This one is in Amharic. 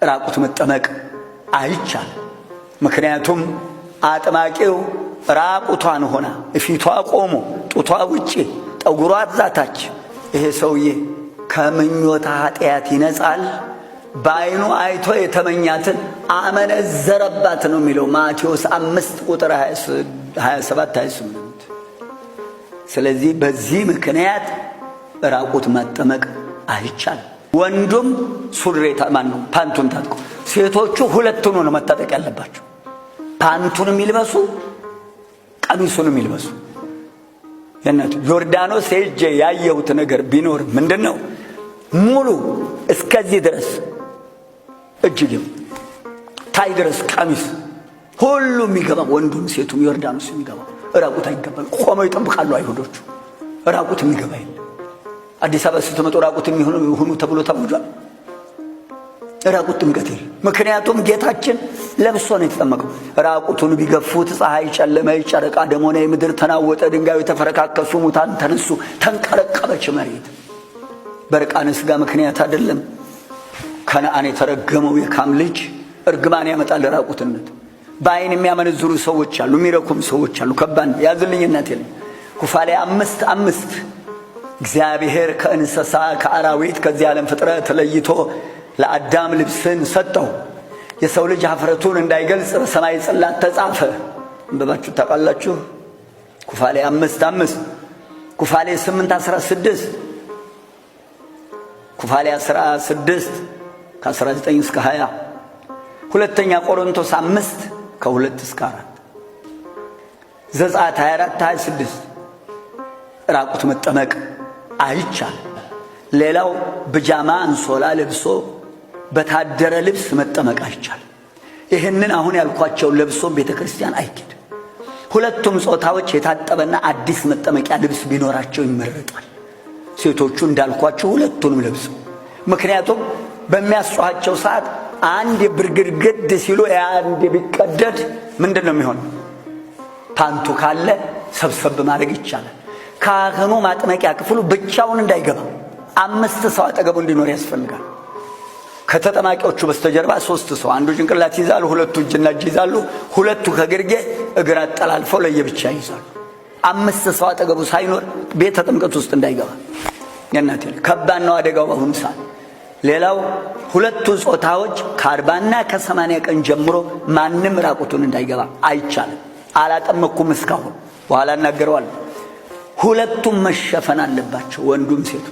ራቁት መጠመቅ አይቻልም። ምክንያቱም አጥማቂው ራቁቷን ሆና ፊቷ ቆሞ ጡቷ ውጪ ጠጉሯ ዛታች ይሄ ሰውዬ ከምኞታ ኃጢአት ይነጻል። በዓይኑ አይቶ የተመኛትን አመነዘረባት ነው የሚለው ማቴዎስ 5 ቁጥር 27 28። ስለዚህ በዚህ ምክንያት ራቁት መጠመቅ አይቻልም። ወንዱም ሱሪታ ማነው ፓንቱን ታጥቆ፣ ሴቶቹ ሁለቱን ነው መታጠቅ ያለባቸው። ፓንቱንም ይልበሱ ቀሚሱንም ይልበሱ። የነቱ ዮርዳኖስ ሄጄ ያየሁት ነገር ቢኖር ምንድነው ሙሉ እስከዚህ ድረስ እጅግም ታይ ድረስ ቀሚስ ሁሉ የሚገባ ወንዱም ሴቱም ዮርዳኖስ የሚገባ ራቁት አይገባም። ቆመው ይጠብቃሉ አይሁዶቹ። ራቁት የሚገባ የለም። አዲስ አበባ ስትመጡ ራቁት የሚሆኑ ተብሎ ታውጇል። ራቁት ጥምቀት የለም። ምክንያቱም ጌታችን ለብሶ ነው የተጠመቀው። ራቁቱን ቢገፉት ፀሐይ ጨለመ፣ ጨረቃ ደም ሆነ፣ ምድር ተናወጠ፣ ድንጋዩ ተፈረካከሱ፣ ሙታን ተነሱ፣ ተንቀረቀበች መሬት። በርቃነ ሥጋ ምክንያት አይደለም። ከነአን የተረገመው የካም ልጅ እርግማን ያመጣል ራቁትነት። በዓይን የሚያመነዝሩ ሰዎች አሉ፣ የሚረኩም ሰዎች አሉ። ከባድ ያዝልኝነት የለም። ኩፋሌ 5:5 እግዚአብሔር ከእንስሳ ከአራዊት ከዚህ ዓለም ፍጥረት ለይቶ ለአዳም ልብስን ሰጠው፣ የሰው ልጅ ኀፍረቱን እንዳይገልጽ በሰማይ ጽላት ተጻፈ። እንበባችሁ ታውቃላችሁ። ኩፋሌ 5:5 ኩፋሌ 8:16 ኩፋሌ 16 ከ19 እስከ 20 ሁለተኛ ቆሮንቶስ 5 ከ2 እስከ 4 ዘጸአት 24:26 ራቁት መጠመቅ አይቻልም። ሌላው ብጃማ አንሶላ ለብሶ በታደረ ልብስ መጠመቅ አይቻልም። ይህንን አሁን ያልኳቸው ለብሶ ቤተክርስቲያን አይኬድ። ሁለቱም ጾታዎች የታጠበና አዲስ መጠመቂያ ልብስ ቢኖራቸው ይመረጣል። ሴቶቹ እንዳልኳቸው ሁለቱንም ለብሰው፣ ምክንያቱም በሚያስጨዋቸው ሰዓት አንድ ብርግድግድ ሲሉ አንድ ቢቀደድ ምንድነው የሚሆነው? ፓንቱ ካለ ሰብሰብ ማድረግ ይቻላል። ካህኑ ማጥመቂያ ክፍሉ ብቻውን እንዳይገባ 5 ሰው አጠገቡ እንዲኖር ያስፈልጋል። ከተጠማቂዎቹ በስተጀርባ 3 ሰው፣ አንዱ ጭንቅላት ይዛሉ፣ ሁለቱ እጅና እጅ ይዛሉ፣ ሁለቱ ከግርጌ እግር አጠላልፈው ለየብቻ ይዛሉ። 5 ሰው አጠገቡ ሳይኖር ቤተ ጥምቀት ውስጥ እንዳይገባ። የናቴ ከባድ ነው አደጋው በአሁኑ ሰዓት። ሌላው ሁለቱ ጾታዎች ከ40 እና ከ80 ቀን ጀምሮ ማንም ራቁቱን እንዳይገባ አይቻልም። አላጠመኩም እስካሁን፣ በኋላ እናገረዋለሁ። ሁለቱም መሸፈን አለባቸው፣ ወንዱም ሴቱ።